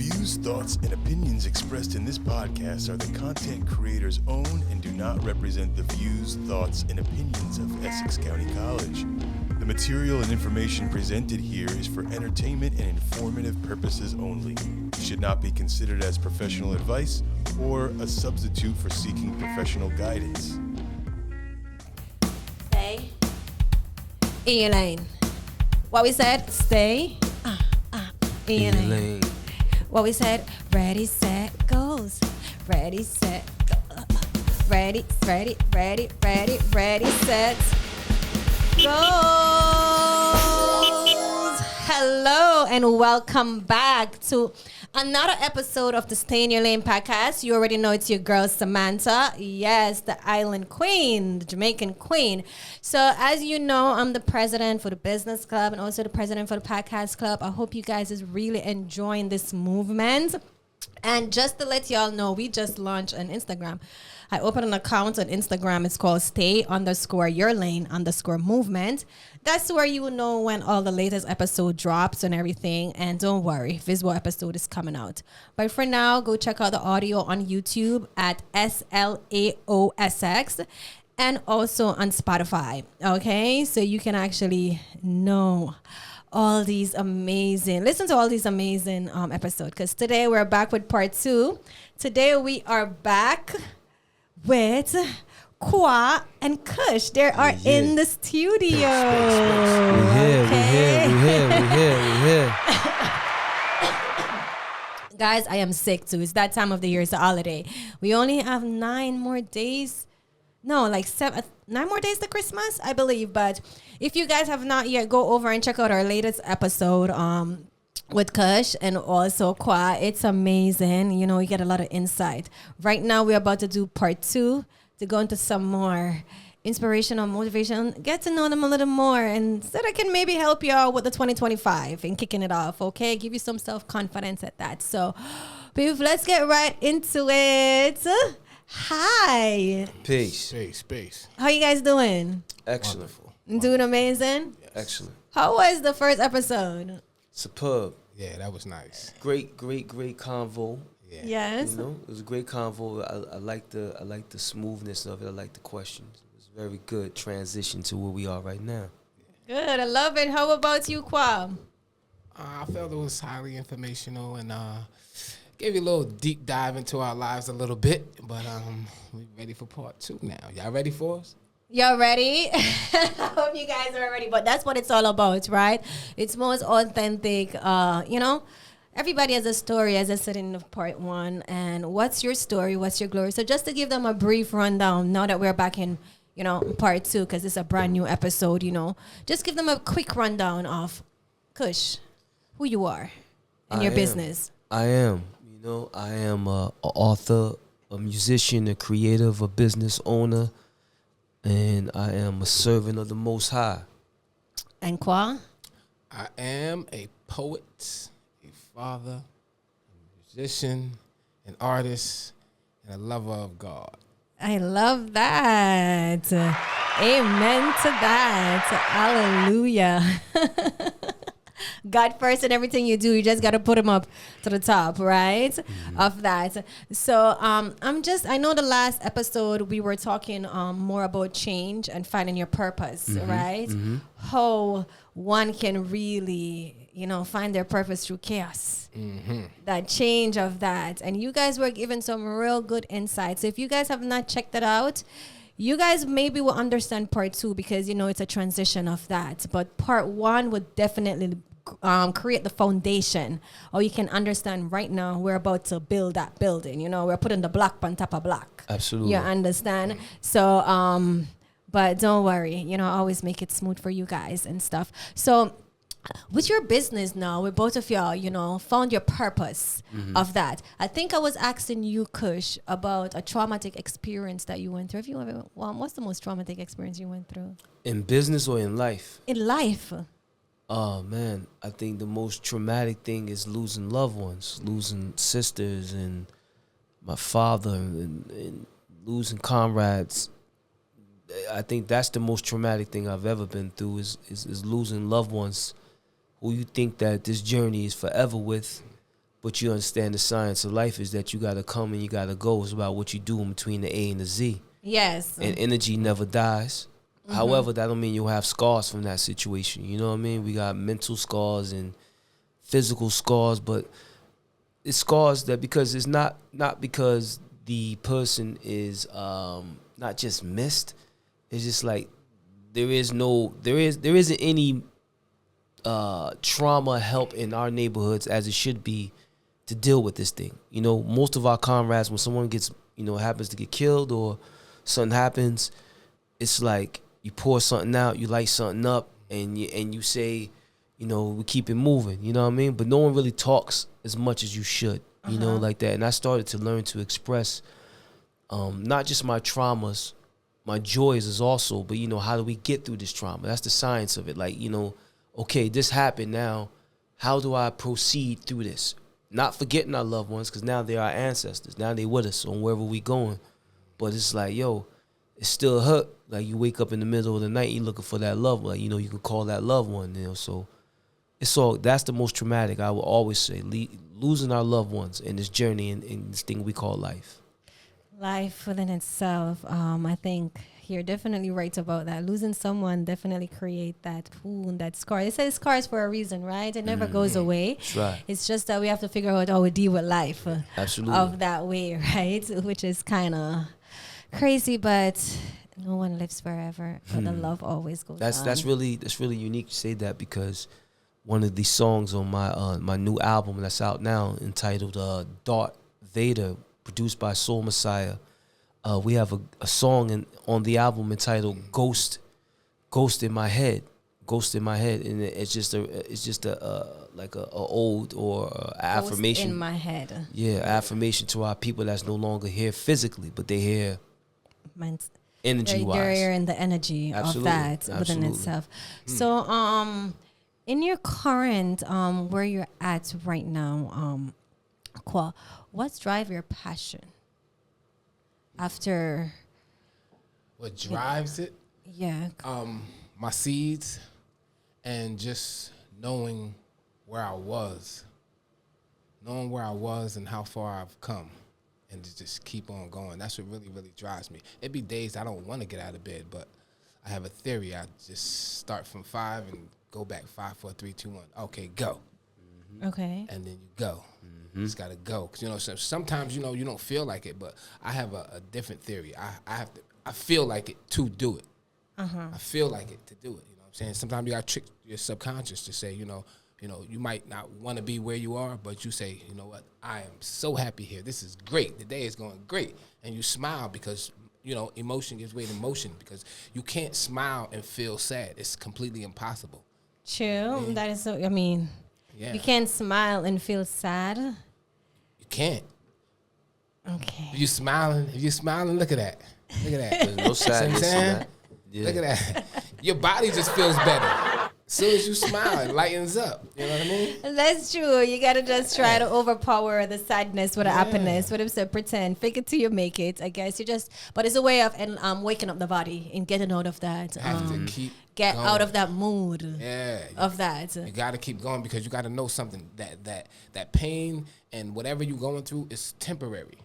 views, thoughts, and opinions expressed in this podcast are the content creator's own and do not represent the views, thoughts, and opinions of Essex County College. The material and information presented here is for entertainment and informative purposes only. It should not be considered as professional advice or a substitute for seeking professional guidance. Stay in your lane. What we said, stay in your lane. What we said, ready, set, goes. Ready, set, go. Ready, set, goes. Hello and welcome back to another episode of the Stay in Your Lane podcast. You already know it's your girl Samanta. Yes, the island queen, the Jamaican queen. So as you know, I'm the president for the business club and also the president for the podcast club. I hope you guys is really enjoying this movement. And just to let y'all know, we just launched an Instagram. I opened an account on Instagram. It's called stay_your_lane_movement. That's where you will know when all the latest episode drops and everything. And don't worry, visual episode is coming out. But for now, go check out the audio on YouTube at SLAOESSEX and also on Spotify. Okay, so you can actually know all these amazing, listen to all these amazing episodes. Because today we're back with part 2. Today we are back with KWA and Kush. They are in the studio. We here. Guys, I am sick too. It's that time of the year. It's a holiday. We only have 9 more days. No, like 9 more days to Christmas, I believe. But if you guys have not yet, go over and check out our latest episode with Kush and also KWA. It's amazing. You know, you get a lot of insight. Right now, we're about to do part 2 to go into some more inspirational motivation, get to know them a little more, and so that can maybe help you out with the 2025 and kicking it off, okay? Give you some self-confidence at that. So, Beef, let's get right into it. Hi. Peace. How you guys doing? Excellent. Wonderful. Doing amazing? Excellent. How was the first episode? Superb. Yeah, that was nice. Great convo. Yeah. Yes. You know, it was a great convo. I like the smoothness of it. I like the questions. It was a very good transition to where we are right now. Good. I love it. How about you, KWA? I felt it was highly informational and gave you a little deep dive into our lives a little bit. But we're ready for part 2 now. Y'all ready for us? Y'all ready? I hope you guys are ready. But that's what it's all about, right? It's most authentic. You know, everybody has a story, as I said in part 1. And what's your story? What's your glory? So just to give them a brief rundown, now that we're back in, you know, part 2, because it's a brand new episode, you know, just give them a quick rundown of Kush, who you are and your business. I am an author, a musician, a creative, a business owner, and I am a servant of the Most High. And KWA? I am a poet, a father, a musician, an artist, and a lover of God. I love that. Amen to that. Hallelujah. God first in everything you do. You just got to put him up to the top, right? Mm-hmm. Of that. So I know the last episode we were talking more about change and finding your purpose, right? Mm-hmm. How one can really, you know, find their purpose through chaos. Mm-hmm. That change of that. And you guys were given some real good insights. So if you guys have not checked it out, you guys maybe will understand part 2 because, you know, it's a transition of that. But part 1 would definitely create the foundation, or you can understand right now we're about to build that building. You know, we're putting the block on top of block. Absolutely. You understand? So, but don't worry, you know, I always make it smooth for you guys and stuff. So with your business now, with both of y'all, you know, found your purpose of that. I think I was asking you, Kush, about a traumatic experience that you went through. Have you ever, what's the most traumatic experience you went through? In business or in life? In life. Oh, man, I think the most traumatic thing is losing loved ones, losing sisters and my father and losing comrades. I think that's the most traumatic thing I've ever been through is losing loved ones who you think that this journey is forever with. but you understand the science of life is that you got to come and you got to go. It's about what you do in between the A and the Z. Yes. And energy never dies. However, that don't mean you'll have scars from that situation. You know what I mean? We got mental scars and physical scars, but it's scars that because it's not because the person is not just missed. It's just like there isn't any trauma help in our neighborhoods as it should be to deal with this thing. You know, most of our comrades, when someone gets, happens to get killed or something happens, it's like you pour something out, you light something up, and you say, we keep it moving. You know what I mean? But no one really talks as much as you should. You know, like that. And I started to learn to express not just my traumas, my joys is also, but how do we get through this trauma? That's the science of it. Like, okay, this happened now. How do I proceed through this? Not forgetting our loved ones, because now they're our ancestors. Now they with us on wherever we going. But it's like, it's still hurt. Like you wake up in the middle of the night, you looking for that loved one. Like, you can call that loved one. So that's the most traumatic, I will always say, losing our loved ones in this journey in this thing we call life. Life within itself. I think you're definitely right about that. Losing someone definitely create that wound, that scar. They say scars for a reason, right? It never goes away. That's right. It's just that we have to figure out how we deal with life. Absolutely. Of that way, right? Which is kind of crazy, but no one lives forever. But the love always goes on. That's really unique to say that, because one of the songs on my new album that's out now, entitled Darth Vader, produced by Soul Messiah, we have a song on the album entitled Ghost in My Head. Ghost in My Head. And it's just a old or affirmation. Ghost in my head. Yeah, affirmation to our people that's no longer here physically, but they're here energy-wise. They're in the energy of that within itself. So, in your current, where you're at right now, Kwa, what's drive your passion? After what drives it? Yeah. My seeds, and just knowing where I was and how far I've come, and to just keep on going. That's what really, really drives me. It'd be days I don't want to get out of bed, but I have a theory. I just start from 5 and go back 5, 4, 3, 2, 1. Okay, go. Okay. And then you go. You just gotta go, because sometimes you don't feel like it, but I have a different theory. I feel like it to do it. I feel like it to do it. You know what I'm saying? Sometimes you gotta trick your subconscious to say, you might not want to be where you are, but you say, you know what? I am so happy here. This is great. The day is going great, and you smile because emotion gives way to motion, because you can't smile and feel sad. It's completely impossible. True. Yeah. That is so. I mean. Yeah. You can't smile and feel sad. You can't. Okay. If you're smiling, look at that. Look at that. There's no sadness in that. Yeah. Look at that. Your body just feels better. As soon as you smile, it lightens up. You know what I mean? That's true. You gotta just try to overpower the sadness with the happiness. What if you pretend, fake it till you make it? I guess but it's a way of waking up the body and getting out of that. Have to keep get going. out of that mood. Yeah. Of that. You got to keep going, because you got to know something, that pain and whatever you're going through is temporary.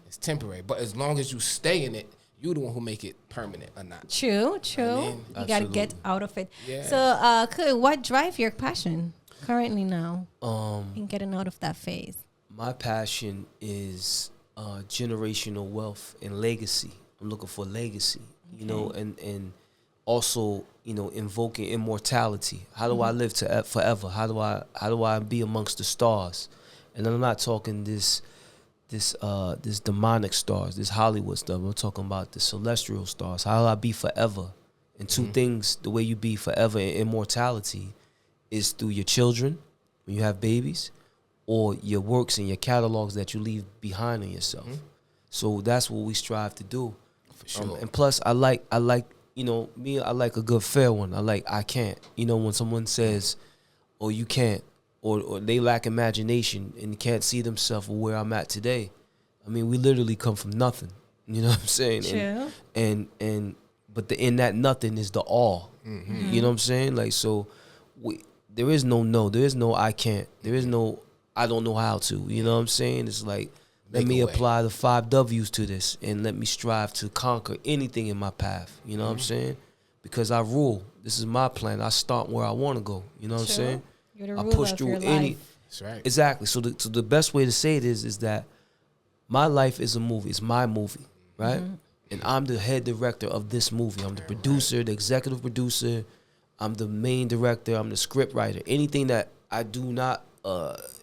It's temporary, but as long as you stay in it, you're the one who make it permanent or not. True. I mean, you got to get out of it. Yeah. So, what drive your passion currently now in getting out of that phase? My passion is generational wealth and legacy. I'm looking for legacy, and also, invoking immortality. How do I live forever? How do I be amongst the stars? And I'm not talking this demonic stars, this Hollywood stuff. I'm talking about the celestial stars. How do I be forever? And two things, the way you be forever in immortality is through your children, when you have babies, or your works and your catalogs that you leave behind in yourself. So that's what we strive to do. For sure. And plus, I like I like a good fair one. I can't. When someone says, oh, you can't, or they lack imagination and can't see themselves where I'm at today. I mean, we literally come from nothing. You know what I'm saying? True. But in that nothing is the all. You know what I'm saying? Like, so there is no, there is no I can't. There is no I don't know how to. You know what I'm saying? It's like, let Make me a way. apply the 5 W's to this and let me strive to conquer anything in my path. You know what I'm saying? Because I rule. This is my plan. I start where I want to go. You know what I'm True. saying? You're the I ruler push of through your any. life. That's right. Exactly. So the best way to say it is that my life is a movie. It's my movie, right? And I'm the head director of this movie. I'm the producer, the executive producer. I'm the main director. I'm the script writer. Anything that I do not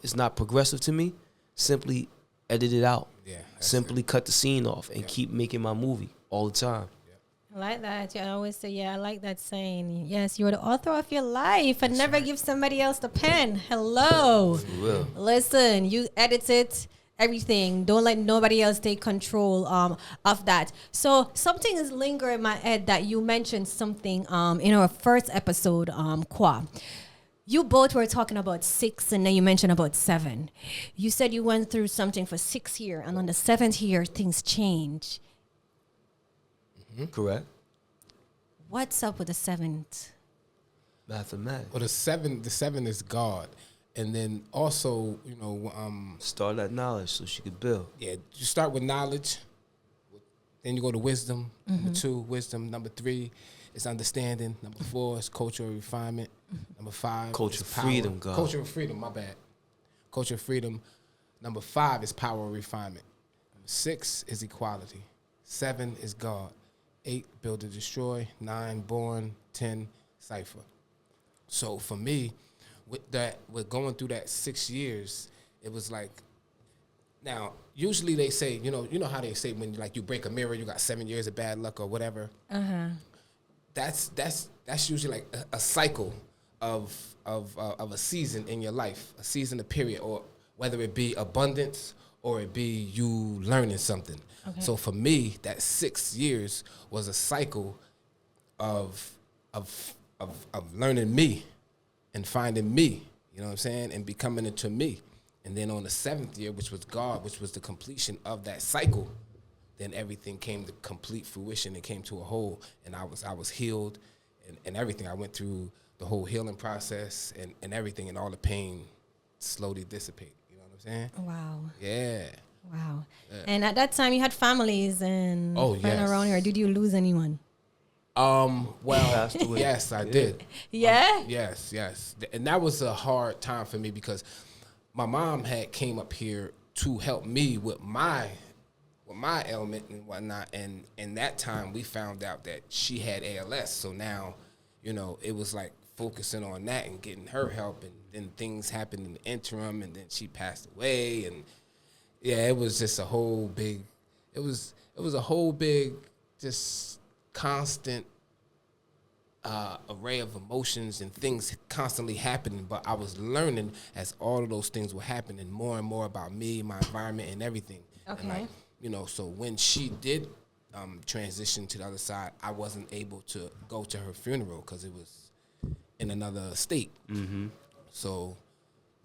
is not progressive to me, simply edit it out. Yeah, that's Simply cut the scene off and keep making my movie all the time. I like that. Yeah, I always say, yeah, I like that saying. Yes, you're the author of your life and never give somebody else the pen. Hello. real. Listen, you edited everything. Don't let nobody else take control of that. So something is lingering in my head that you mentioned something in our first episode, Kwa. You both were talking about 6 and then you mentioned about 7. You said you went through something for 6 years and on the 7th year things change. Correct. What's up with the 7th? Mathematics. Well, the seven is God, and then also, Start that knowledge so she could build. yeah, you start with knowledge, then you go to wisdom. Number 2, wisdom. Number 3 is understanding. Number 4 is cultural refinement. Number 5, Culture is power. freedom, God. Culture of freedom. My bad. Culture of freedom. Number 5 is power of refinement. Number 6 is equality. 7 is God. 8, build and destroy. 9, born. 10, cipher. So for me, with going through that 6 years, it was like, now usually they say, you know how they say when like you break a mirror, you got 7 years of bad luck or whatever. That's usually like a cycle of a season in your life, a season, a period, or whether it be abundance or it be you learning something. Okay. So for me, that 6 years was a cycle of learning me and finding me, you know what I'm saying, and becoming into me. And then on the 7th year, which was God, which was the completion of that cycle, then everything came to complete fruition and came to a whole, and I was healed and everything. I went through the whole healing process and everything, and all the pain slowly dissipated. You know what I'm saying? Wow. Yeah. Wow. And at that time you had families and friends around here. Did you lose anyone? Well, Passed away. yes, I did. Yeah? Yes. And that was a hard time for me because my mom had came up here to help me with my ailment and whatnot. And in that time, we found out that she had ALS. So now, it was like focusing on that and getting her help. And then things happened in the interim, and then she passed away. And yeah, it was just a whole big, just constant array of emotions and things constantly happening. But I was learning as all of those things were happening more and more about me, my environment, and everything. Okay. And so when she did transition to the other side, I wasn't able to go to her funeral because it was in another state. Mm-hmm. So,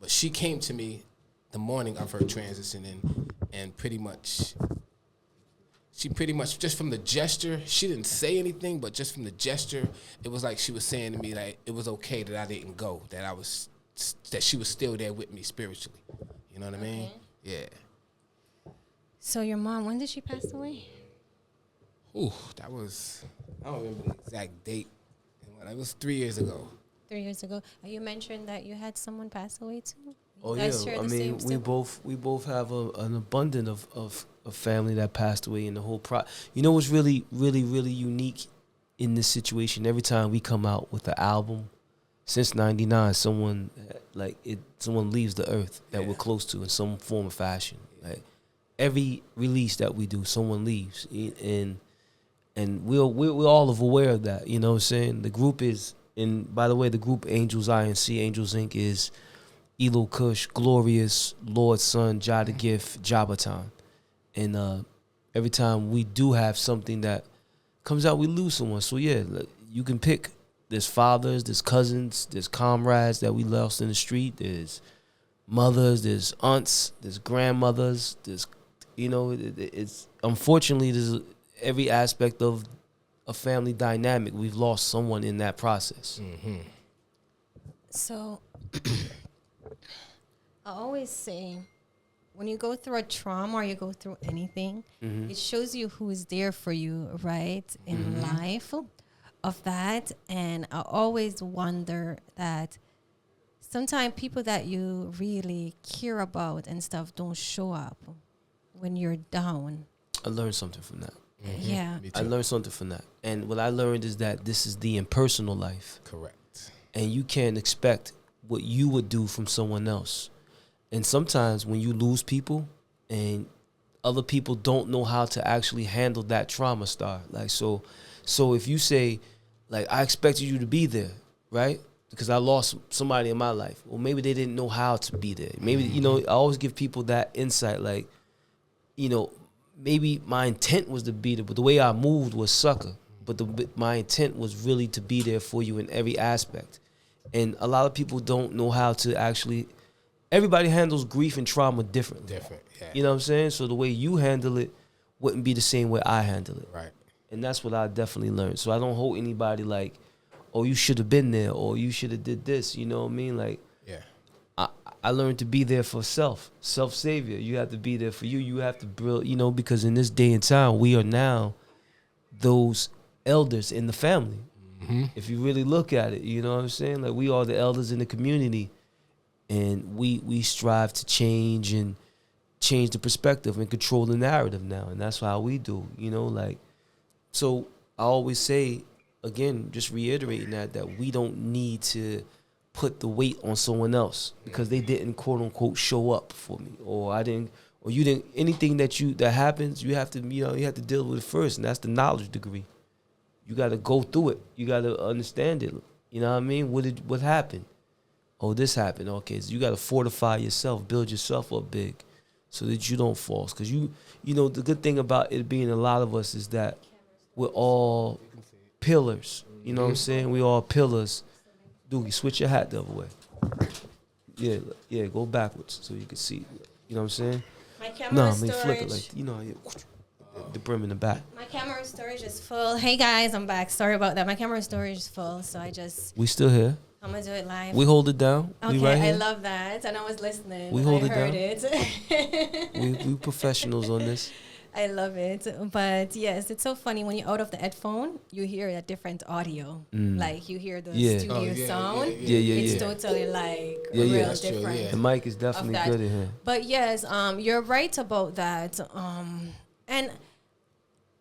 but she came to me the morning of her transitioning, and she pretty much just from the gesture, she didn't say anything, but just from the gesture, it was like she was saying to me that it was okay that I didn't go, that she was still there with me spiritually. You know what I mean? Yeah. So your mom, when did she pass away? Ooh, that was, I don't remember the exact date. It was 3 years ago. 3 years ago. You mentioned that you had someone pass away too. Oh yeah, I mean we both have an abundance of family that passed away in the whole what's really unique in this situation? Every time we come out with an album, since '99, someone leaves the earth that we're close to in some form or fashion. Like every release that we do, someone leaves, and we're all aware of that. You know what I'm saying? The group is, and by the way, the group Angels Inc. Angels Inc. is Eloh Kush, Glorious, Lord's Son, Jah the Gift, Jabatan. And every time we do have something that comes out, we lose someone. So yeah, you can pick. There's fathers, there's cousins, there's comrades that we lost in the street. There's mothers, there's aunts, there's grandmothers. There's, it's unfortunately there's every aspect of a family dynamic. We've lost someone in that process. Mm-hmm. So I always say, when you go through a trauma or you go through anything, it shows you who is there for you, right, in life of that. And I always wonder that sometimes people that you really care about and stuff don't show up when you're down. I learned something from that. Yeah. Me I too. learned something from that. And what I learned is that this is the impersonal life. Correct. And you can't expect what you would do from someone else. And sometimes when you lose people and other people don't know how to actually handle that trauma, like, so if you say, like, I expected you to be there, right? Because I lost somebody in my life. Well, maybe they didn't know how to be there. Maybe, you know, I always give people that insight, like, you know, maybe my intent was to be there, but the way I moved was sucker. But my intent was really to be there for you in every aspect. And a lot of people don't know how to actually, everybody handles grief and trauma differently. Yeah. You know what I'm saying? So the way you handle it wouldn't be the same way I handle it. Right. And that's what I definitely learned. So I don't hold anybody like, oh, you should have been there, or you should have did this. You know what I mean? Like, Yeah. I learned to be there for self-savior. You have to be there for you. You have to build, you know, because in this day and time, we are now those elders in the family. If you really look at it, you know what I'm saying? Like, we are the elders in the community, and we strive to change the perspective and control the narrative now. And that's how we do, you know, like, so I always say, again, just reiterating that we don't need to put the weight on someone else because they didn't, quote unquote, show up for me, or you didn't, anything that happens, you have to deal with it first. And that's the knowledge degree. You got to go through it. You got to understand it. You know what I mean? What happened? Oh, this happened. Okay. So you got to fortify yourself, build yourself up big so that you don't fall. Because you know, the good thing about it being a lot of us is that we're all pillars. You know what I'm saying? We all pillars. Doogie, switch your hat the other way. Yeah, go backwards so you can see. You know what I'm saying? My camera flip storage. it like, you know, the brim in the back. My camera storage is full. Hey guys, I'm back. Sorry about that. My camera storage is full, so We still here. I'm gonna do it live. We hold it down. Okay, we right I here. love that, and I was listening. We hold I it heard down. it. We professionals on this. I love it. But yes, it's so funny when you're out of the headphone, you hear a different audio. Like you hear the studio sound. It's totally like real True, different. The mic is definitely good in here. But yes, you're right about that. And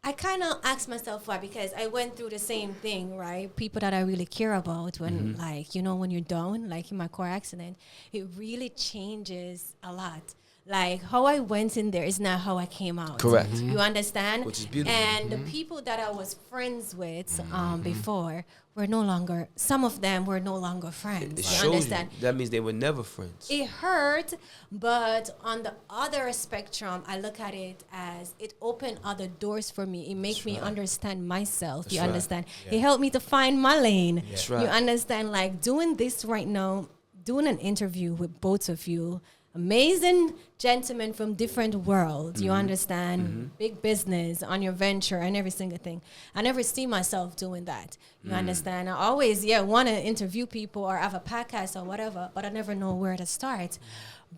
I kind of asked myself why, because I went through the same thing, right? People that I really care about when, like, you know, when you're down, like in my car accident, it really changes a lot. Like, how I went in there is not how I came out. Correct. You understand? Which is beautiful. And the people that I was friends with before were no longer, some of them were no longer friends. It You shows understand? you. That means they were never friends. It hurt, but on the other spectrum, I look at it as it opened other doors for me. It makes me understand myself. You understand? It helped me to find my lane. That's right. You understand? Like doing this right now, doing an interview with both of you, amazing gentlemen from different worlds. You understand? Big business on your venture and every single thing. I never see myself doing that. You understand? I always, want to interview people or have a podcast or whatever, but I never know where to start.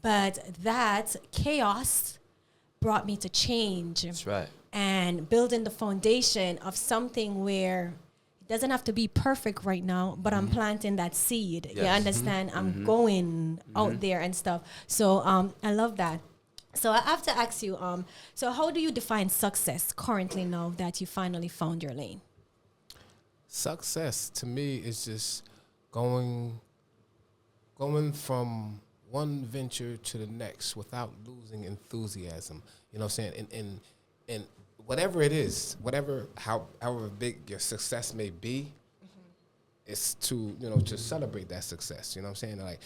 But that chaos brought me to change. That's right. And building the foundation of something where it doesn't have to be perfect right now, but I'm planting that seed. Yes. You understand? I'm going out there and stuff. So I love that. So I have to ask you, so how do you define success currently now that you finally found your lane? Success to me is just going from one venture to the next without losing enthusiasm. You know what I'm saying? And whatever it is, however big your success may be, it's to, you know, to celebrate that success. You know what I'm saying? Like,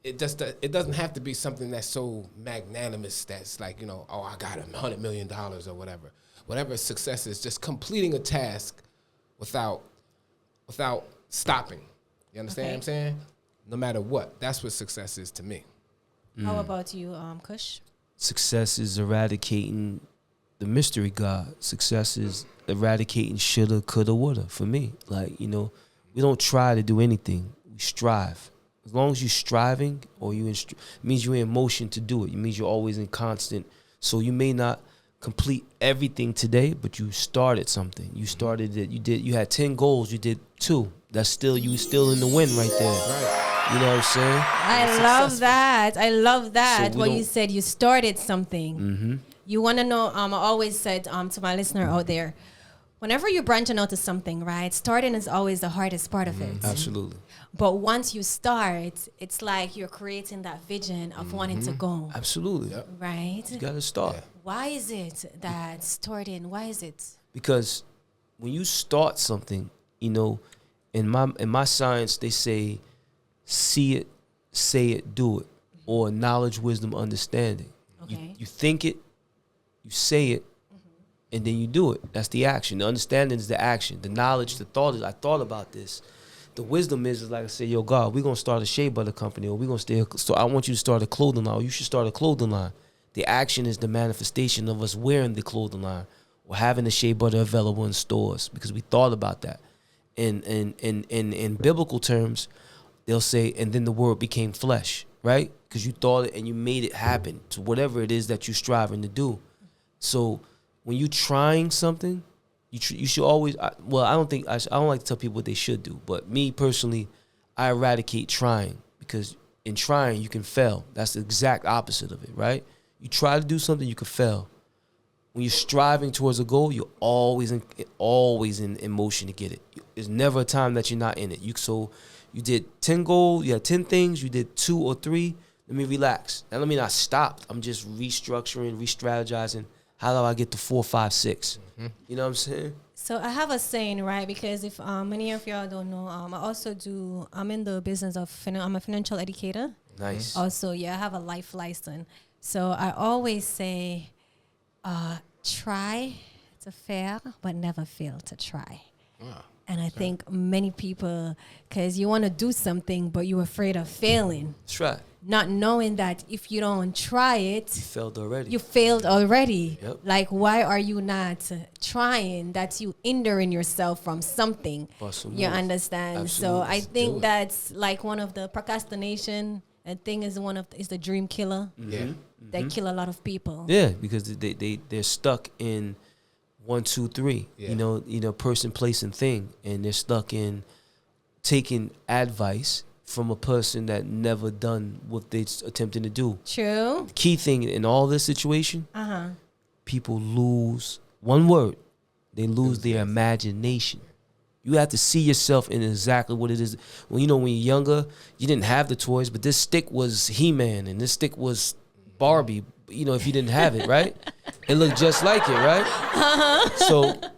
it doesn't have to be something that's so magnanimous that's like, you know, oh, I got $100 million or whatever. Whatever success is, just completing a task without stopping. You understand what I'm saying? No matter what, that's what success is to me. How about you, Kush? Success is eradicating the mystery God. Success is eradicating shoulda, coulda, woulda for me. Like, you know, we don't try to do anything. We strive. As long as you're striving or it means you're in motion to do it. It means you're always in constant. So you may not complete everything today, but you started something. You started it. You had 10 goals. You did 2. That's still, you still in the win right there. Right. You know what I'm saying? I love that. I love that. So what you said, you started something. Mm-hmm. You want to know, I always said to my listener out there, whenever you're branching out to something, right, starting is always the hardest part of it. Absolutely. But once you start, it's like you're creating that vision of wanting to go. Absolutely. Yep. Right? You got to start. Yeah. Why is it that starting, why is it? Because when you start something, you know, in my science, they say, see it, say it, do it, or knowledge, wisdom, understanding. Okay. You think it, you say it, and then you do it. That's the action. The understanding is the action. The knowledge, the thought is, I thought about this. The wisdom is like I say, yo, God, we're going to start a shea butter company, or we're going to stay. So I want you to start a clothing line, or you should start a clothing line. The action is the manifestation of us wearing the clothing line or having the shea butter available in stores because we thought about that. In biblical terms, they'll say, and then the word became flesh, right? Because you thought it and you made it happen to whatever it is that you're striving to do. So when you're trying something, you should always. I don't like to tell people what they should do, but me personally, I eradicate trying because in trying you can fail. That's the exact opposite of it, right? You try to do something, you can fail. When you're striving towards a goal, you're always in motion to get it. There's never a time that you're not in it. You did 10 goals, you had 10 things, you did 2 or 3. Let me relax. That don't mean I stopped. I'm just restructuring, re-strategizing. How do I get to 4, 5, 6? Mm-hmm. You know what I'm saying? So I have a saying, right? Because if many of y'all don't know, I'm in the business of, I'm a financial educator. Nice. Also, I have a life license. So I always say, try to fail, but never fail to try. Wow. And I think many people, because you want to do something, but you're afraid of failing. That's right. Not knowing that if you don't try it, You failed already. Yep. Like, why are you not trying? That's you hindering yourself from something. You understand? Absolutely. So I think that's like one of the procrastination. I think is the dream killer. Yeah. That kill a lot of people. Yeah, because they're stuck in 1, 2, 3. Yeah. You know, person, place, and thing, and they're stuck in taking advice from a person that never done what they're attempting to do. True. The key thing in all this situation, people lose one word. They lose their imagination. You have to see yourself in exactly what it is. When you're younger, you didn't have the toys, but this stick was He-Man and this stick was Barbie. You know, if you didn't have it, right? It looked just like it, right?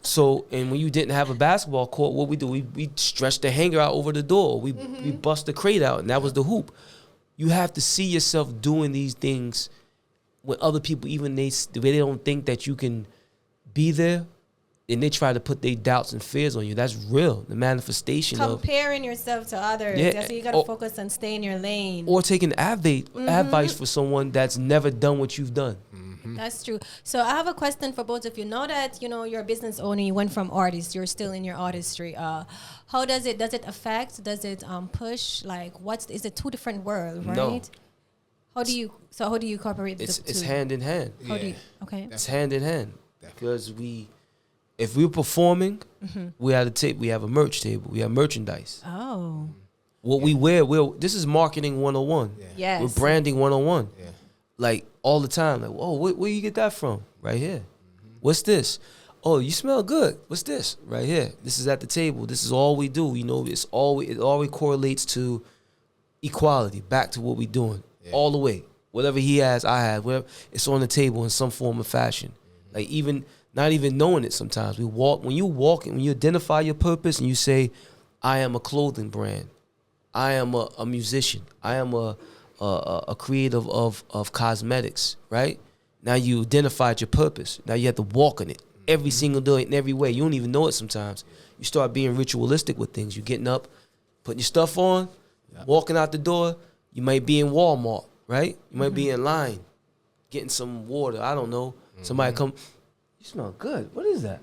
So, and when you didn't have a basketball court, what we do, we stretched the hanger out over the door. We bust the crate out, and that was the hoop. You have to see yourself doing these things when other people, even they don't think that you can be there, and they try to put their doubts and fears on you. That's real. The manifestation comparing yourself to others. Yeah, So you got to focus on staying in your lane. Or taking advice for someone that's never done what you've done. Mm-hmm. That's true. So I have a question for both of you. Now that you're a business owner, you went from artist, you're still in your artistry. How does it affect? Does it push? Like, is it 2 different worlds, right? No. How do you cooperate? It's hand in hand. How do you? Okay. It's hand in hand because if we're performing, we have we have a merch table. We have merchandise. Oh. What we wear, this is marketing 101. Yeah. Yes. We're branding 101. Yeah. Like all the time. Like, whoa, where you get that from? Right here. What's this? Oh, you smell good. What's this? Right here. This is at the table. This is all we do. You know, it always correlates to equality, back to what we're doing. Yeah. All the way. Whatever he has, I have. Whatever, it's on the table in some form or fashion. Like not even knowing it sometimes. When you identify your purpose and you say, I am a clothing brand. I am a musician. I am a creative of cosmetics, right? Now you identified your purpose. Now you have to walk in it every single day in every way. You don't even know it sometimes. You start being ritualistic with things. You're getting up, putting your stuff on, walking out the door. You might be in Walmart, right? You might be in line, getting some water. I don't know. Somebody come, you smell good. What is that?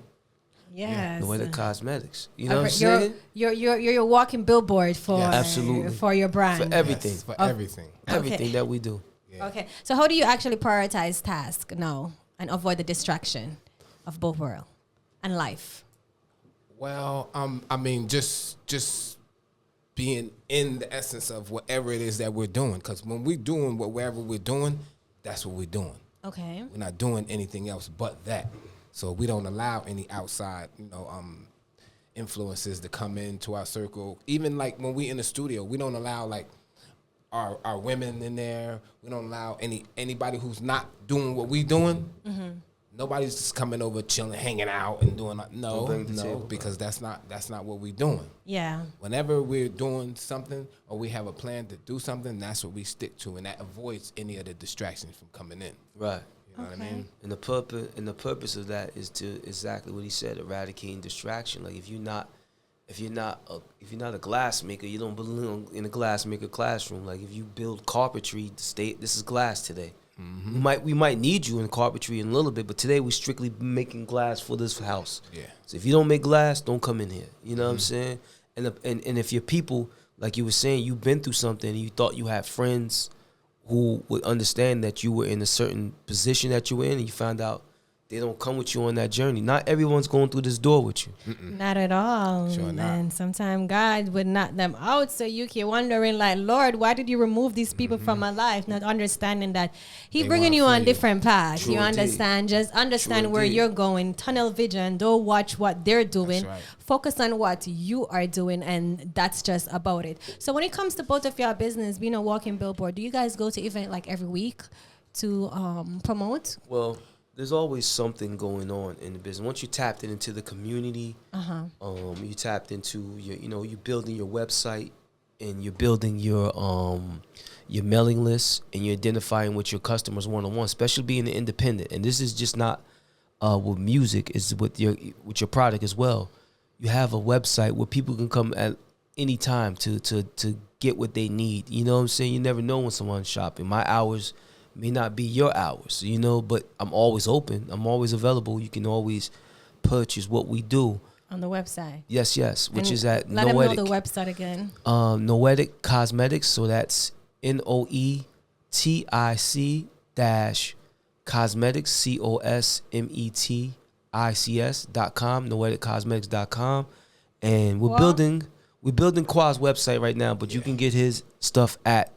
Yes. Noetic Cosmetics. You know what I'm saying? You're your walking billboard for Absolutely. for your brand. For everything. Yes, for everything. Everything that we do. Yeah. Okay. So how do you actually prioritize tasks now and avoid the distraction of both world and life? Well, I mean, just being in the essence of whatever it is that we're doing. Because when we're doing whatever we're doing, that's what we're doing. Okay. We're not doing anything else but that. So we don't allow any outside, influences to come into our circle. Even like when we in the studio, we don't allow like our women in there. We don't allow anybody who's not doing what we doing. Mm-hmm. Nobody's just coming over, chilling, hanging out, and doing no, because that's not what we're doing. Yeah. Whenever we're doing something or we have a plan to do something, that's what we stick to, and that avoids any of the distractions from coming in. Right. You know what I mean? And the purpose of that is to exactly what he said, eradicating distraction. Like if you're not a glass maker, you don't belong in a glass maker classroom. Like if you build carpentry, this is glass today. Mm-hmm. We might need you in carpentry in a little bit, but today we're strictly making glass for this house. Yeah. So if you don't make glass, don't come in here. You know what I'm saying? And if your people, like you were saying, you've been through something and you thought you had friends who would understand that you were in a certain position that you were in, and you found out they don't come with you on that journey. Not everyone's going through this door with you. Not at all. Sure not. And sometimes God would knock them out. So you keep wondering, like, Lord, why did you remove these people from my life? Not understanding that He bringing you on different paths. True you understand? indeed. Just understand True where indeed. you're going. Tunnel vision. Don't watch what they're doing. That's right. Focus on what you are doing, and that's just about it. So when it comes to both of your business, being a walking billboard, do you guys go to event like every week to promote? Well, there's always something going on in the business. Once you tapped into the community, you tapped into you're building your website and you're building your mailing list and you're identifying with your customers one-on-one, especially being an independent. And this is just not with music, it's with your product as well. You have a website where people can come at any time to get what they need. You know what I'm saying? You never know when someone's shopping. My hours may not be your hours, but I'm always open. I'm always available. You can always purchase what we do. On the website. Yes, which And is at let Noetic. them know the website again. Noetic Cosmetics. So that's NOETIC Cosmetics, COSMETICS.com, NoeticCosmetics.com. And we're building Qua's website right now, but you can get his stuff at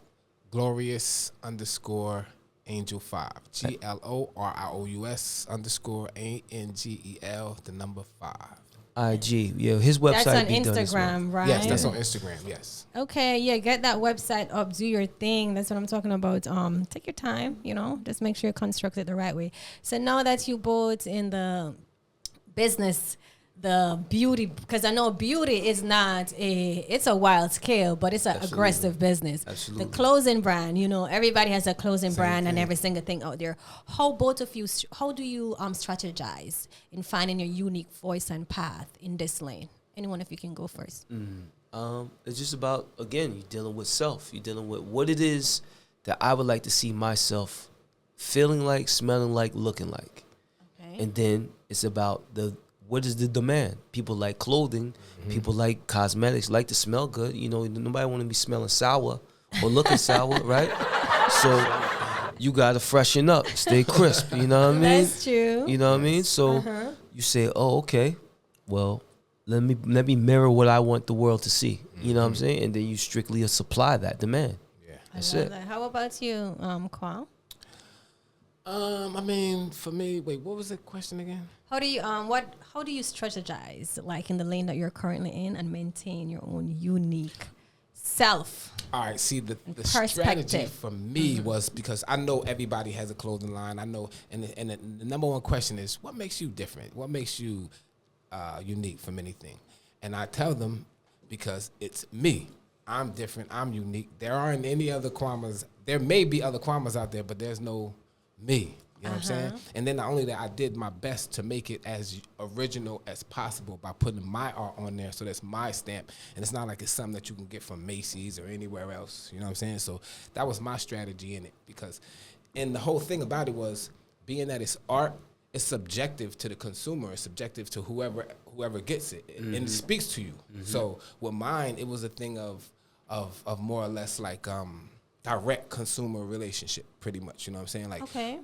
Glorious_Angel5. GLORIOUS_ANGEL5. IG. Yeah, his website. That's on be done as well. Instagram, right? Yes, that's on Instagram. Yes. Okay, yeah, get that website up, do your thing. That's what I'm talking about. Take your time, just make sure you construct it the right way. So now that you both in the business, the beauty, because I know beauty is not it's a wild scale, but it's an aggressive business. Absolutely. The clothing brand, everybody has a clothing brand and thing. every single thing out there. How do you strategize in finding your unique voice and path in this lane? Anyone, if you can go first. It's just about, again, you're dealing with self. You're dealing with what it is that I would like to see myself feeling like, smelling like, looking like. Okay. And then it's about what is the demand? People like clothing. People like cosmetics, like to smell good. Nobody want to be smelling sour or looking sour, right? So you got to freshen up, stay crisp. You know what I mean? That's true. You know what I mean? So you say, oh, okay, well, let me mirror what I want the world to see. You know what I'm saying? And then you strictly supply that demand. Yeah. That's I love it. that. How about you, Kwa? For me, wait, what was the question again? How do you strategize, like in the lane that you're currently in, and maintain your own unique self? All right, see, the perspective. strategy for me was because I know everybody has a clothing line. I know, and the number one question is, what makes you different? What makes you unique from anything? And I tell them, because it's me. I'm different. I'm unique. There aren't any other Kwamas. There may be other Kwamas out there, but there's no me. You know what I'm saying? And then not only that, I did my best to make it as original as possible by putting my art on there. So that's my stamp. And it's not like it's something that you can get from Macy's or anywhere else. You know what I'm saying? So that was my strategy in it. And the whole thing about it was, being that it's art, it's subjective to the consumer. It's subjective to whoever gets it, and it speaks to you. So with mine, it was a thing of more or less like direct consumer relationship, pretty much. You know what I'm saying? Like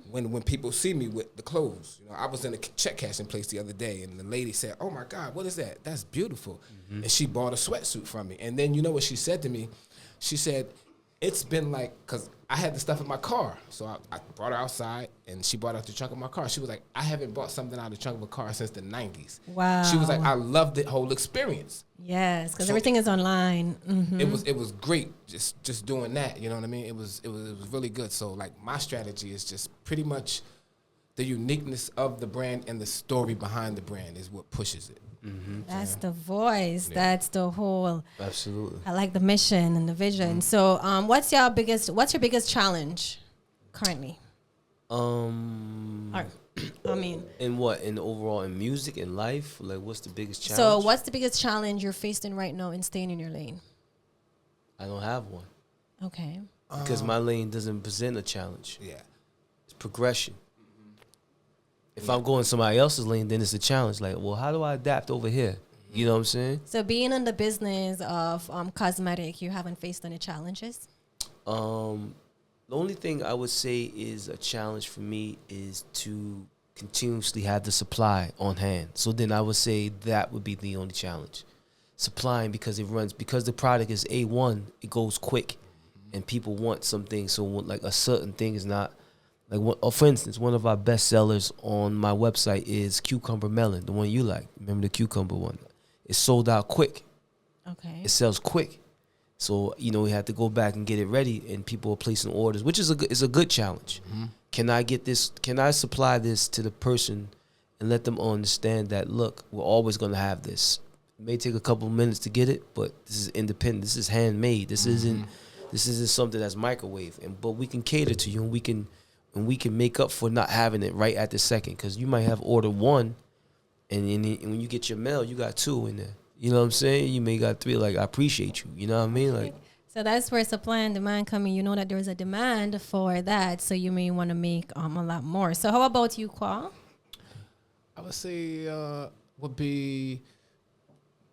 when people see me with the clothes, I was in a check cashing place the other day, and the lady said, "Oh my God, what is that? That's beautiful." And she bought a sweatsuit from me. And then you know what she said to me? She said, "It's been like, because I had the stuff in my car." So I brought her outside, and she brought out the trunk of my car. She was like, "I haven't bought something out of the trunk of a car since the 90s. Wow. She was like, "I loved the whole experience." Yes, because everything is online. It was great just doing that. You know what I mean? It was really good. So like my strategy is just pretty much the uniqueness of the brand and the story behind the brand is what pushes it. That's the voice. Yeah. That's the whole. Absolutely. I like the mission and the vision. So, what's your biggest challenge currently? In what? In overall, in music, in life? Like, what's the biggest challenge? So, what's the biggest challenge you're facing right now in staying in your lane? I don't have one. Okay. Because my lane doesn't present a challenge. Yeah. It's progression. If I'm going somebody else's lane, then it's a challenge. Like, well, how do I adapt over here? You know what I'm saying? So, being in the business of cosmetic, you haven't faced any challenges? The only thing I would say is a challenge for me is to continuously have the supply on hand. So then I would say that would be the only challenge. Supplying because the product is A1, it goes quick, and people want something. So like a certain thing is not, like for instance, one of our best sellers on my website is cucumber melon, the one you like. Remember the cucumber one? It's sold out quick. Okay. It sells quick. So, we had to go back and get it ready, and people are placing orders, which is a good challenge. Can I get this? Can I supply this to the person and let them understand that, look, we're always going to have this. It may take a couple of minutes to get it, but this is independent. This is handmade. This isn't something that's microwave. But we can cater to you, and we can make up for not having it right at the second, because you might have order one, and when you get your mail, you got two in there. You know what I'm saying? You may got three. Like, I appreciate you. You know what I mean? Like, so that's where supply and demand come in. You know that there's a demand for that, so you may want to make a lot more. So how about you, Kwa? I would say would be,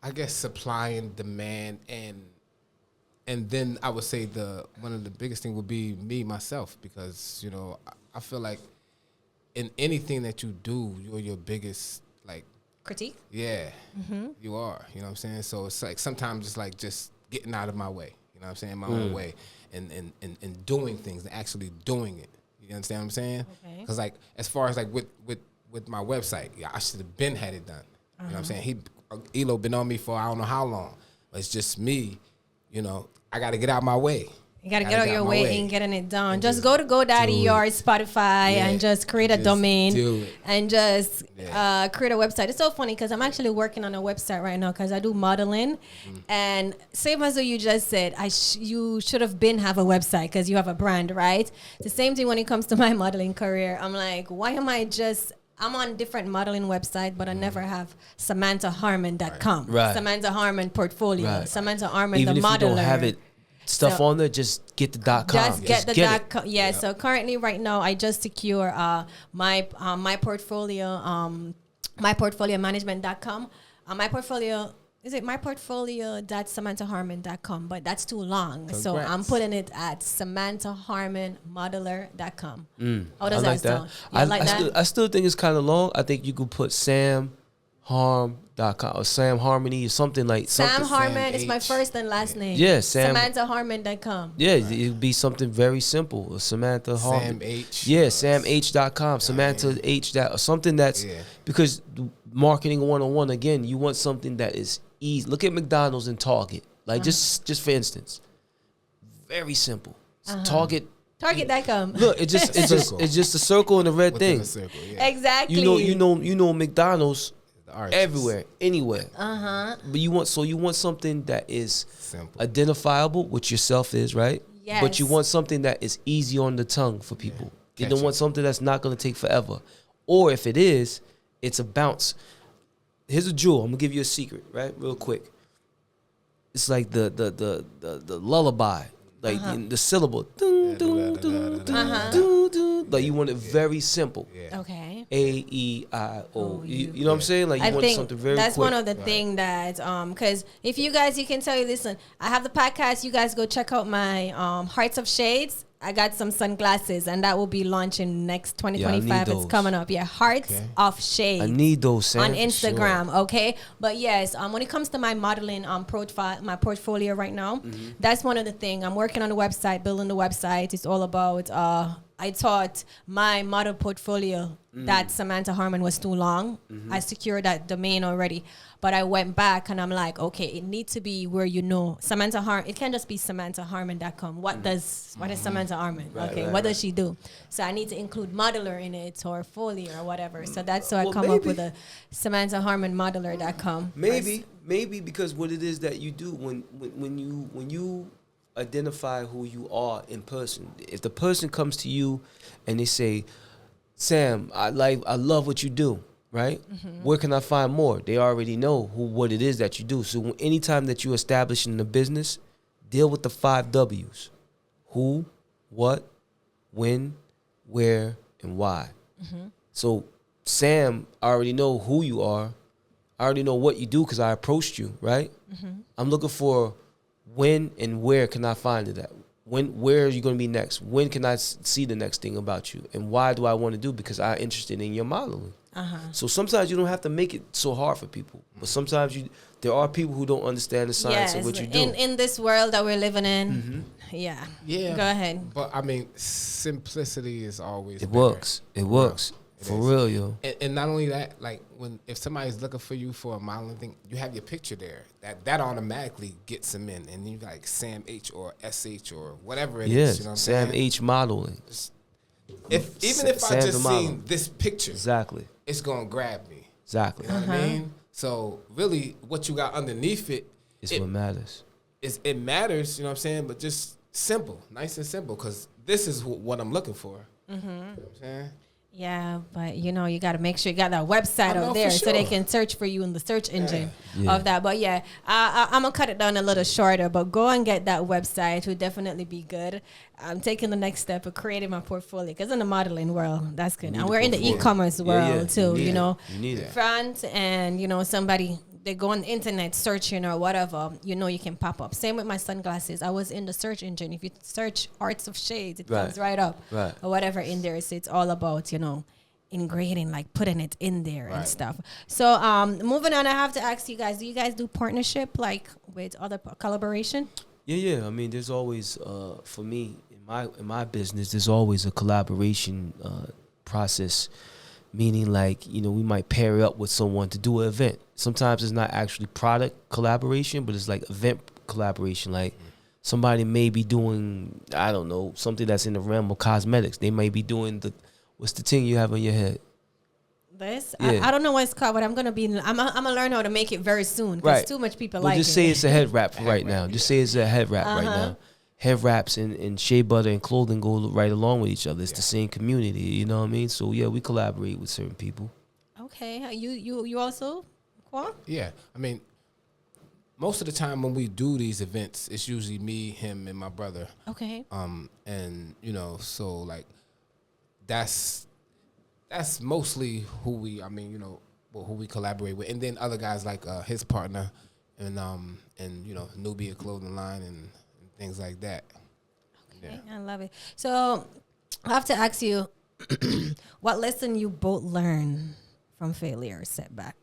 I guess, supply and demand, and then I would say one of the biggest thing would be me myself, because I feel like in anything that you do, you're your biggest critique. Yeah, you are. You know what I'm saying? So it's like sometimes it's like just getting out of my way. You know what I'm saying? My own way, and doing things and actually doing it. You understand what I'm saying? Because like as far as like with my website, I should have been had it done. You know what I'm saying? Eloh been on me for I don't know how long. But it's just me. I got to get out my way. You got to get out your way and getting it done. Just go to GoDaddy or Spotify and just create a domain and just create a website. It's so funny because I'm actually working on a website right now because I do modeling. And same as what you just said, you should have have a website because you have a brand, right? The same thing when it comes to my modeling career. I'm like, why am I'm on different modeling website, but I never have SamantaHarmond.com. Right. Samanta Harmond portfolio. Right. Samanta Harmond, even the modeler. Even if you don't have it on there, just get the .com. Just get the .com. Yeah. So currently, right now, I just secure my portfolio, myportfoliomanagement.com. My portfolio is it myportfolio.SamantaHarmond.com, but that's too long. Congrats. So I'm putting it at SamantaHarmondModeler.com. How does that sound? I still think it's kind of long. I think you could put SamHarm.com or Sam Harmony or something like Sam something. Harmon is my first and last name. Yeah, SamantaHarmond.com. Yeah, it'd be something very simple. Samantha Harmon. Sam H. Yeah, SamH.com. Samantha H. Or something that's because marketing 101 again. You want something that is easy. Look at McDonald's and Target. Like just for instance, very simple. Target.com. Look, it's just a circle and a red thing. Circle, exactly. You know McDonald's everywhere, anywhere. But you want something that is simple, identifiable, which yourself is, right? Yes. But you want something that is easy on the tongue for people. You don't want something that's not going to take forever. Or if it is, it's a bounce. Here's a jewel. I'm gonna give you a secret, right? Real quick. It's like the lullaby. Like in the syllable. Like you want it very simple. Yeah. Okay. AEIO. Oh, You know what I'm saying? Like you I want think something very that's quick. one of the thing that because if you guys, you can tell you, listen, I have the podcast. You guys go check out my Hearts of Shades. I got some sunglasses, and that will be launching next 2025. Yeah, I need It's those. coming up. Yeah, Hearts of Shades. I need those, Sam, on for Instagram. Okay, but yes, when it comes to my modeling profile, my portfolio right now, that's one of the things I'm working on the website, building the website. It's all about. I thought my model portfolio that Samanta Harmond was too long. I secured that domain already, but I went back and I'm like, okay, it needs to be where Samanta Harmond. It can't just be SamantaHarmond.com. What is Samanta Harmond? What does she do? So I need to include modeler in it or Foley or whatever. So that's so I come up with a SamantaHarmondModeler.com. Maybe because what it is that you do when you identify who you are in person. If the person comes to you and they say, Sam, I love what you do, right? Where can I find more? They already know what it is that you do. So anytime that you establish in the business, deal with the 5 W's. Who, what, when, where, and why. So Sam, I already know who you are. I already know what you do because I approached you, right? I'm looking for when and where can I find it at? Where are you going to be next? When can I see the next thing about you? And why do I want to do? Because I'm interested in your modeling. So sometimes you don't have to make it so hard for people. But sometimes there are people who don't understand the science of what you do. In this world that we're living in, yeah. Go ahead. But I mean, simplicity is always It better. works. It works. For real, yo. And not only that, like if somebody's looking for you for a modeling thing, you have your picture there. That automatically gets them in, and you like Sam H or SH or whatever it is. You know what I'm Sam saying? H modeling. Even if I just seen this picture, exactly, it's gonna grab me. Exactly. You know what I mean? So really, what you got underneath it is what matters. It matters. You know what I'm saying? But just simple, nice and simple, because this is what I'm looking for. You know what I'm saying? Yeah, but you got to make sure you got that website out there so they can search for you in the search engine of that. But yeah, I'm going to cut it down a little shorter, but go and get that website. It would definitely be good. I'm taking the next step of creating my portfolio because in the modeling world, that's good. And we're in the e-commerce world too, You need it. Front and, somebody, they go on the internet searching or whatever, you can pop up. Same with my sunglasses. I was in the search engine. If you search Arts of Shades, it comes right up. Right. Or whatever in there. So it's all about, ingrading, like putting it in there and stuff. So moving on, I have to ask you guys, do you guys do partnership like with other collaboration? Yeah. I mean, there's always, for me, in my business, there's always a collaboration process. Meaning, like, we might pair up with someone to do an event. Sometimes it's not actually product collaboration, but it's like event collaboration. Like somebody may be doing, I don't know, something that's in the realm of cosmetics. They may be doing what's the thing you have on your head? This? Yeah. I don't know what it's called, but I'm going to learn how to make it very soon because too much people like it. Just say it's a head wrap right now. Just say it's a head wrap right now. Head wraps and shea butter and clothing go right along with each other. It's the same community, you know what I mean? So yeah, we collaborate with certain people. Okay, you also, Quan? Yeah, I mean, most of the time when we do these events, it's usually me, him, and my brother. Okay. And so like that's mostly who we collaborate with, and then other guys like his partner, and Nubia clothing line and things like that. Okay, I love it. So I have to ask you, what lesson you both learned from failure or setback?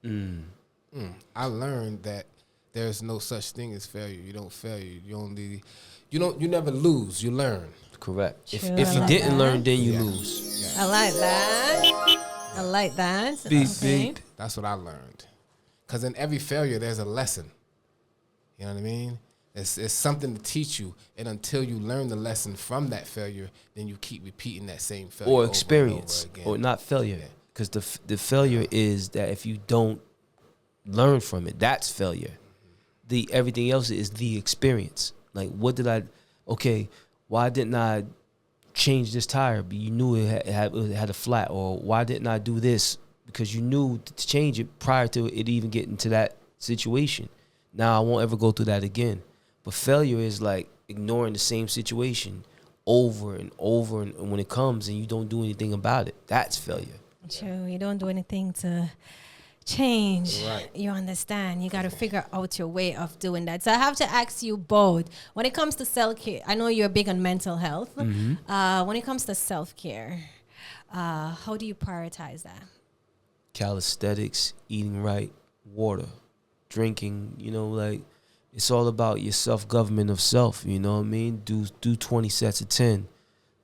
I learned that there's no such thing as failure. You don't fail. You never lose. You learn. Correct. True, If you didn't learn, then you lose. I like that. Beat. That's what I learned. Because in every failure, there's a lesson. You know what I mean? It's something to teach you, and until you learn the lesson from that failure, then you keep repeating that same failure or experience, over and over or again. not failure. Because the failure is that if you don't learn from it, that's failure. Everything else is the experience. Like, why didn't I change this tire? But you knew it had a flat. Or why didn't I do this? Because you knew to change it prior to it even getting to that situation. Now I won't ever go through that again. But failure is like ignoring the same situation over and over, and when it comes and you don't do anything about it, that's failure. True. You don't do anything to change. Right. You understand? You got to figure out your way of doing that. So I have to ask you both. When it comes to self-care, I know you're big on mental health. When it comes to self-care, how do you prioritize that? Calisthenics, eating right, water, drinking, like it's all about your self-government of self, you know what I mean? Do 20 sets of 10,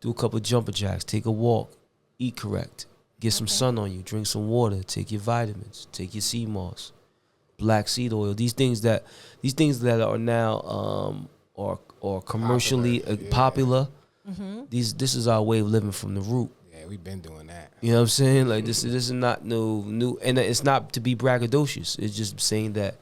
do a couple of jumper jacks, take a walk, eat correct, get some sun on you, drink some water, take your vitamins, take your sea moss, black seed oil, these things that are now or commercially popular. This is our way of living from the root. Yeah, we've been doing that. You know what I'm saying? Like this is not no new, and it's not to be braggadocious. It's just saying that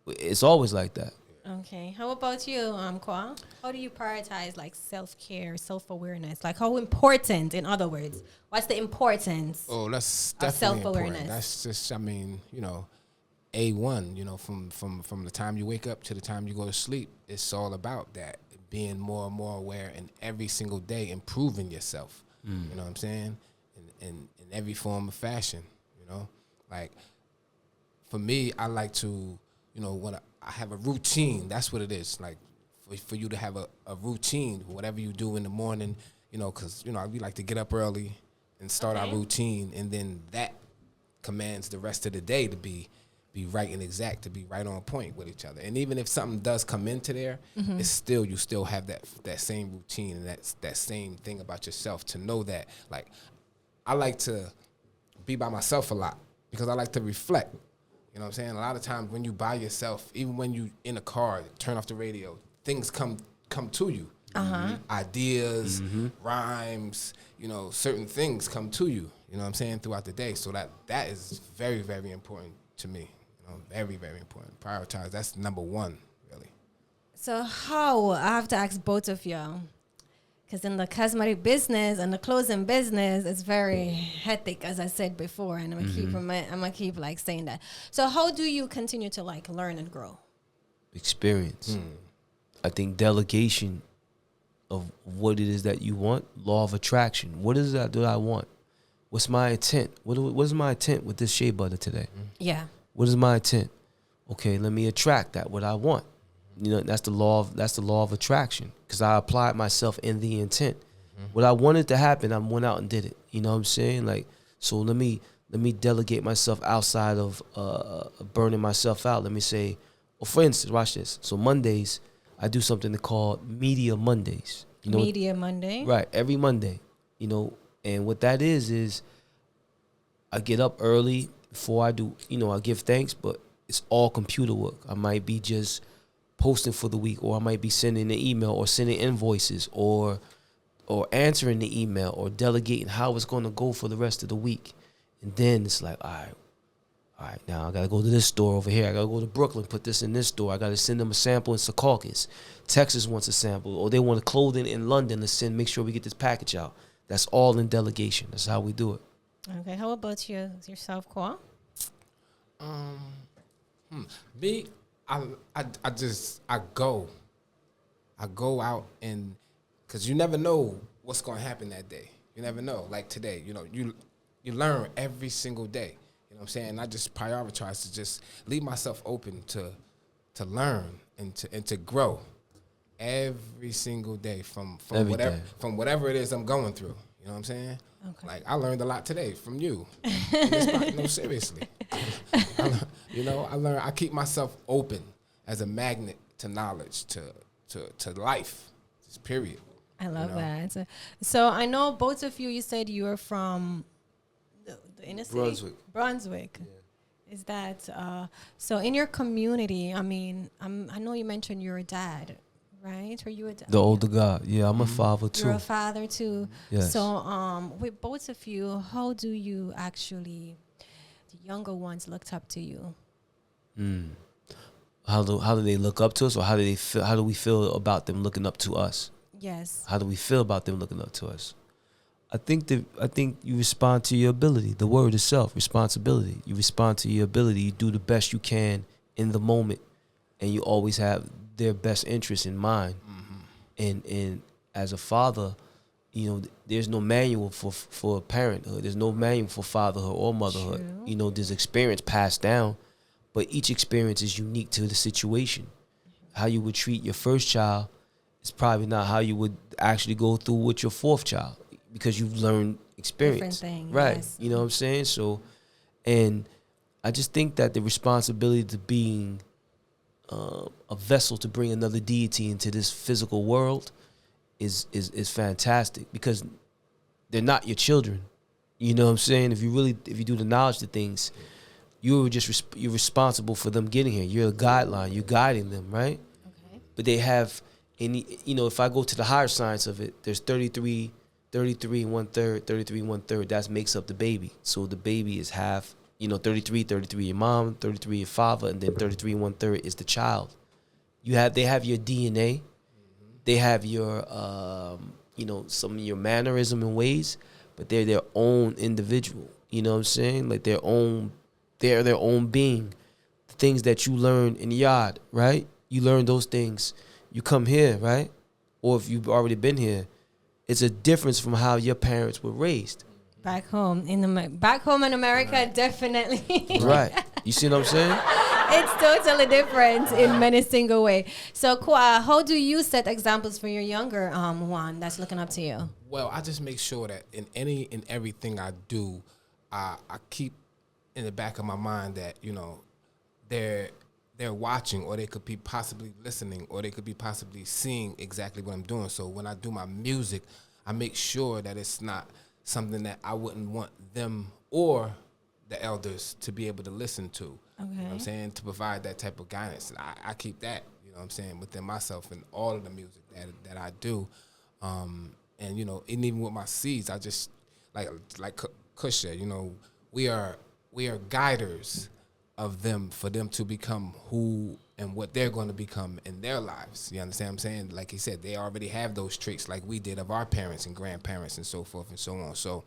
it's always like that. Okay. How about you, Kwa? How do you prioritize like self-care, self-awareness? Like how important, in other words, what's the importance? Oh, that's of definitely self-awareness? important. That's just, I mean, A1, from the time you wake up to the time you go to sleep, it's all about that, being more and more aware, and every single day improving yourself. You know what I'm saying? In every form of fashion, like for me, I like to, when I have a routine, that's what it is. Like for you to have a routine, whatever you do in the morning, because, we like to get up early and start our routine, and then that commands the rest of the day to be right and exact, to be right on point with each other. And even if something does come into there, it's still, you still have that same routine and that same thing about yourself, to know that, like, I like to be by myself a lot because I like to reflect. You know what I'm saying? A lot of times when you by yourself, even when you in a car, turn off the radio, things come to you. Ideas, rhymes, certain things come to you, you know what I'm saying, throughout the day. So that is very, very important to me. Very, very important. Prioritize. That's number one, really. So how, I have to ask both of y'all, because in the cosmetic business and the clothing business, it's very hectic, as I said before, and I'm gonna keep like saying that. So how do you continue to like learn and grow? Experience. I think delegation of what it is that you want, law of attraction. What is that I want? What's my intent? What is my intent with this shea butter today? Yeah. What is my intent? Okay, let me attract that, what I want. That's the law of attraction, because I applied myself in the intent. What I wanted to happen, I went out and did it. You know what I'm saying? Like, so let me delegate myself outside of burning myself out. Let me say, well, for instance, watch this. So Mondays, I do something called Media Mondays. Media Monday? Right, every Monday. And what that is I get up early before I do, I give thanks, but it's all computer work. I might be just posting for the week, or I might be sending an email or sending invoices or answering the email or delegating how it's going to go for the rest of the week. And then it's like, all right, now I got to go to this store over here. I got to go to Brooklyn, put this in this store. I got to send them a sample in Secaucus. Texas wants a sample, or they want a clothing in London to make sure we get this package out. That's all in delegation. That's how we do it. Okay, how about yourself, Kwa? Me, I go out, and because you never know what's going to happen that day. You never know. Like today, you learn every single day. You know what I'm saying? I just prioritize to just leave myself open to learn and to grow every single day from whatever it is I'm going through. You know what I'm saying? Okay. Like, I learned a lot today from you. No, seriously. I keep myself open as a magnet to knowledge, to life, just period. I love that. So I know both of you said you are from the inner city? Brunswick. Yeah. Is that, so in your community, I mean, I know you mentioned you're a dad, right? Are you a dad? The older guy. Yeah, I'm a father too. You're a father too. Yes. So with both of you, how do you actually, the younger ones looked up to you? How do they look up to us, or how do we feel about them looking up to us? Yes. How do we feel about them looking up to us? I think you respond to your ability. The word itself, responsibility. You respond to your ability. You do the best you can in the moment, and you always have their best interest in mind. And as a father, you know, there's no manual for parenthood. There's no manual for fatherhood or motherhood. True. You know, there's experience passed down, but each experience is unique to the situation. How you would treat your first child is probably not how you would actually go through with your fourth child, because you've learned experience. Different thing, right. yes. You know what I'm saying? So, and I just think that the responsibility to being a vessel to bring another deity into this physical world is fantastic, because they're not your children. You know what I'm saying? If you do the knowledge to things, you're responsible for them getting here. You're a guideline. You're guiding them, right? Okay. But they have any, you know, if I go to the higher science of it, there's 33 and 1/3, 33 and 1/3. That makes up the baby. So the baby is half, you know, 33 your mom, 33 your father, and then 33 and 1/3 is the child. They have your DNA. They have your, you know, some of your mannerism and ways, but they're their own individual. You know what I'm saying? Like they're their own being. The things that you learn in the yard, right? You learn those things. You come here, right? Or if you've already been here, it's a difference from how your parents were raised. Back home in America, definitely. Right. You see what I'm saying? It's totally different in many single way. So, KWA, how do you set examples for your younger one that's looking up to you? Well, I just make sure that in everything I do, I keep in the back of my mind that, you know, they're watching, or they could be possibly listening, or they could be possibly seeing exactly what I'm doing. So when I do my music, I make sure that it's not something that I wouldn't want them or the elders to be able to listen to. Okay. You know what I'm saying? To provide that type of guidance. And I keep that, you know what I'm saying, within myself and all of the music that I do. And, you know, and even with my seeds, I just, like Kush said, you know, we are guiders of them, for them to become who and what they're going to become in their lives. You understand what I'm saying? Like he said, they already have those traits like we did of our parents and grandparents and so forth and so on. So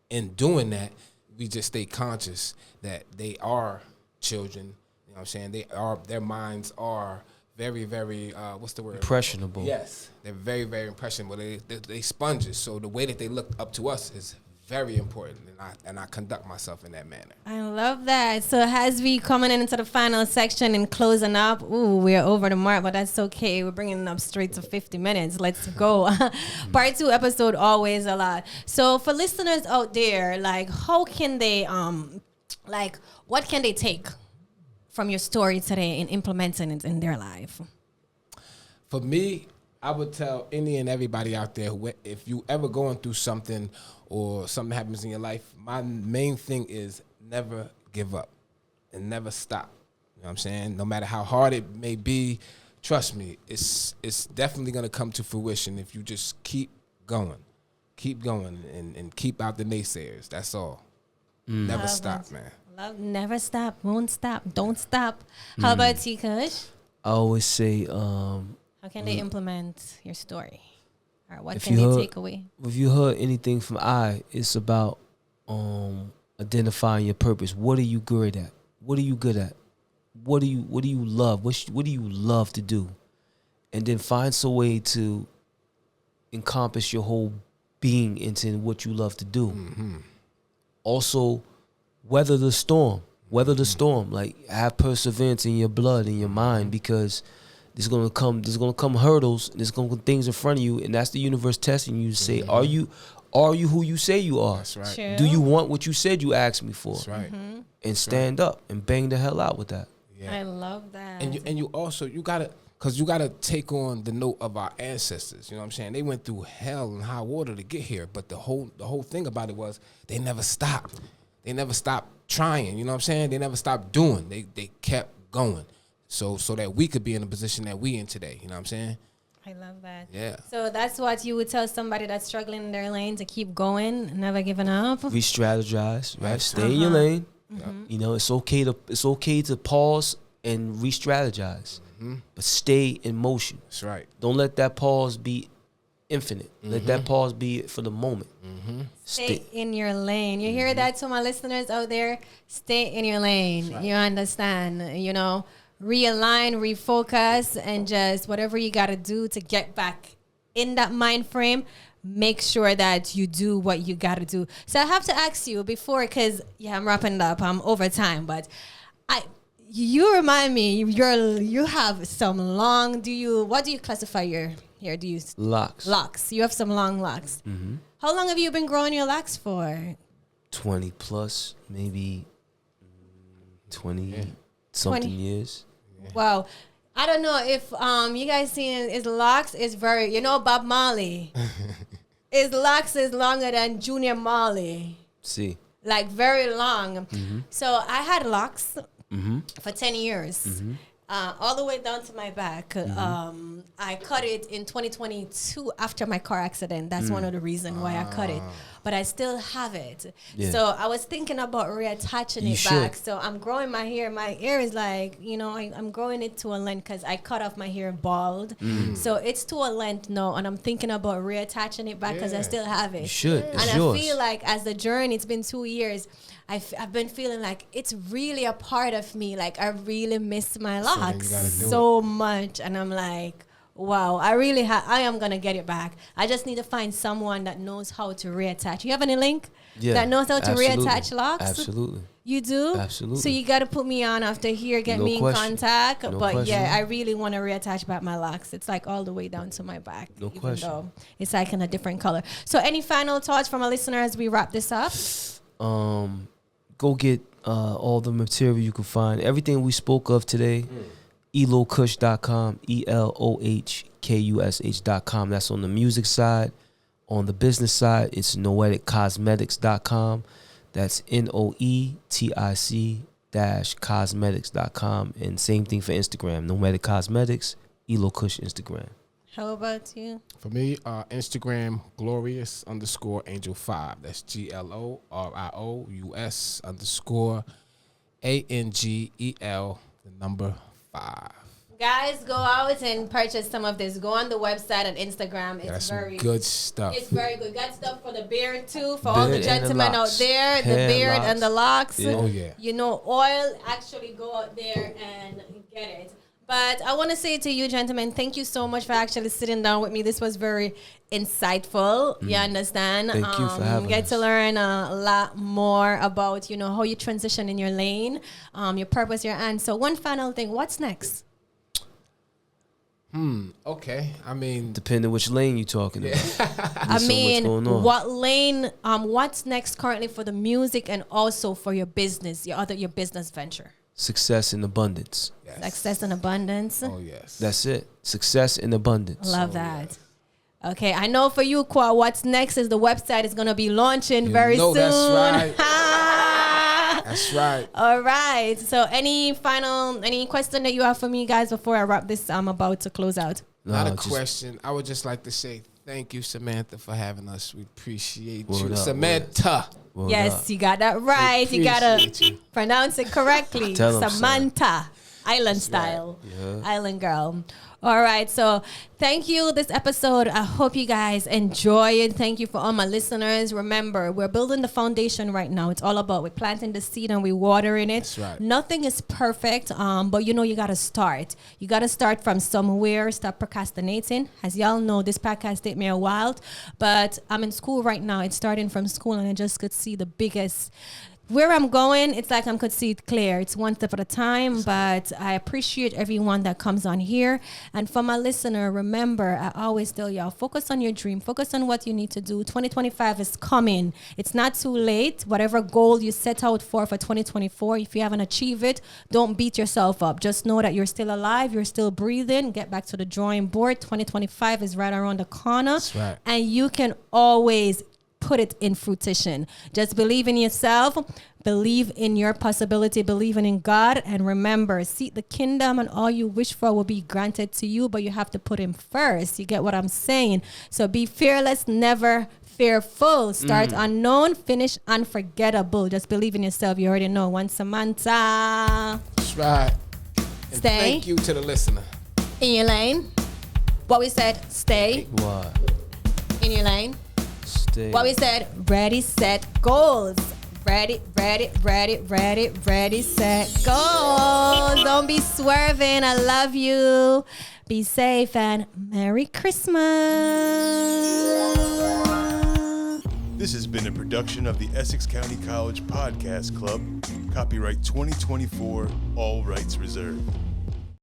in doing that, we just stay conscious that they are children. You know what I'm saying? Their minds are very, very, what's the word? Impressionable. Yes. They're very, very impressionable. They sponges. So the way that they look up to us is very important, and I conduct myself in that manner. I love that. So as we coming into the final section and closing up, we're over the mark, but that's okay. We're bringing it up straight to 50 minutes. Let's go. Part 2 episode, always a lot. So for listeners out there, like, how can they, what can they take from your story today and implementing it in their life? For me, I would tell any and everybody out there, if you ever going through something or something happens in your life, my main thing is never give up and never stop. You know what I'm saying? No matter how hard it may be, trust me, it's definitely going to come to fruition if you just keep going and keep out the naysayers. That's all. Never stop, man. Love, never stop, won't stop, don't stop. How about you, Kush? I always say, How can they implement your story? Or what If can you they heard- take away? if you heard anything from it's about identifying your purpose. What are you good at? What are you good at? What do you love? What do you love to do? And then find some way to encompass your whole being into what you love to do. Also, weather the storm. Like, have perseverance in your blood, in your mind, because there's gonna come hurdles, and there's gonna come things in front of you, and that's the universe testing you to say, are you who you say you are? That's right. True. Do you want what you said you asked me for? That's right. And stand up and bang the hell out with that. Yeah. I love that. And you also, you gotta take on the note of our ancestors. You know what I'm saying? They went through hell and high water to get here, but the whole thing about it was they never stopped. They never stopped trying. You know what I'm saying? They never stopped doing. They kept going. So that we could be in the position that we in today. You know what I'm saying? I love that. Yeah. So that's what you would tell somebody that's struggling in their lane, to keep going, never giving up. Re-strategize, right? Right. Stay in your lane. Yeah. You know, it's okay to pause and re-strategize, but stay in motion. That's right. Don't let that pause be infinite. Let that pause be for the moment. Stay in your lane. You hear that, to my listeners out there? Stay in your lane. Right. You understand? You know, realign, refocus, and just whatever you got to do to get back in that mind frame, make sure that you do what you got to do. So I have to ask you before, because I'm wrapping up. I'm over time, but you remind me. You have some long. What do you classify your hair? Do you Locks? Locks. You have some long locks. Mm-hmm. How long have you been growing your locks for? 20 plus, maybe 20 something years. Wow. I don't know if you guys seen his locks is very, Bob Marley. His locks is longer than Junior Marley. See. Like very long. Mm-hmm. So I had locks Mm-hmm. for 10 years. Mm-hmm. All the way down to my back. Mm-hmm. I cut it in 2022 after my car accident. That's one of the reasons why I cut it. But I still have it. Yeah. So I was thinking about reattaching You it should. back. So I'm growing my hair. My hair is like, I'm growing it to a length because I cut off my hair bald. So it's to a length now. And I'm thinking about reattaching it back because I still have it. You should. It's And yours. I feel like as the journey, it's been 2 years, I've been feeling like it's really a part of me. Like I really miss my locks so much. And I'm like, wow, I am going to get it back. I just need to find someone that knows how to reattach. You have any link that knows how to reattach locks? Absolutely. You do? Absolutely. So you got to put me on after here, get me in contact. No but question. yeah, I really want to reattach back my locks. It's like all the way down to my back. No even question. though it's like in a different color. So any final thoughts from a listener as we wrap this up? Go get all the material you can find. Everything we spoke of today, elohkush.com, ELOHKUSH.com. That's on the music side. On the business side, it's noeticcosmetics.com. That's NOETIC-cosmetics.com. And same thing for Instagram, Noetic Cosmetics, Eloh Kush Instagram. How about you? For me, Instagram, glorious_angel5. That's glorious_ANGEL5. Guys, go out and purchase some of this. Go on the website and Instagram. It's That's very good stuff. It's very good. Got stuff for the beard too, for all the Beard and the gentlemen out locks. there. The Hair, beard locks. and the locks. Yeah. Oh, yeah. Oil. Actually go out there and get it. But I want to say to you, gentlemen, thank you so much for actually sitting down with me. This was very insightful. You understand? Thank you for having Get us. to learn a lot more about, how you transition in your lane, your purpose, your end. So one final thing. What's next? Okay. I mean, Depending which lane you're talking about. I mean, going on. what lane? What's next currently for the music and also for your business, your business venture? Success and abundance. yes. Success and abundance. Oh, yes. That's it. Success and abundance. Love that. Okay, I know for you, Kwa, what's next is the website is going to be launching very soon. That's right. That's right. All right. So any question that you have for me, guys, before I wrap this? I'm about to close out. Not a just- question. I would just like to say thank you, Samantha, for having us. We appreciate Word you. up, Samantha. Word Yes, up. you got that right. You got Appreciate to you. pronounce it correctly. Tell 'em, Samantha. Island style. Yeah. Island girl. All right. So thank you. This episode, I hope you guys enjoy it. Thank you for all my listeners. Remember, we're building the foundation right now. It's all about we're planting the seed and we're watering it. That's right. Nothing is perfect, but you got to start. You got to start from somewhere. Stop procrastinating. As y'all know, this podcast took me a while, but I'm in school right now. It's starting from school, and I just could see the biggest. Where I'm going, it's like I could see it clear. It's one step at a time, but I appreciate everyone that comes on here. And for my listener, remember, I always tell y'all, focus on your dream. Focus on what you need to do. 2025 is coming. It's not too late. Whatever goal you set out for 2024, if you haven't achieved it, don't beat yourself up. Just know that you're still alive. You're still breathing. Get back to the drawing board. 2025 is right around the corner. That's right. And you can always put it in fruition. Just believe in yourself, believe in your possibility, believe in God, and remember, seek the kingdom and all you wish for will be granted to you, but you have to put him first. You get what I'm saying? So be fearless, never fearful. Start unknown, finish unforgettable. Just believe in yourself. You already know. One Samanta. That's right. And Stay. thank you to the listener. In your lane. What we said, stay Why? in your lane. Stay. What we said, ready, set, goals. Ready, ready, ready, ready, ready, set, goals. Don't be swerving. I love you. Be safe and Merry Christmas. This has been a production of the Essex County College Podcast Club. Copyright 2024, all rights reserved.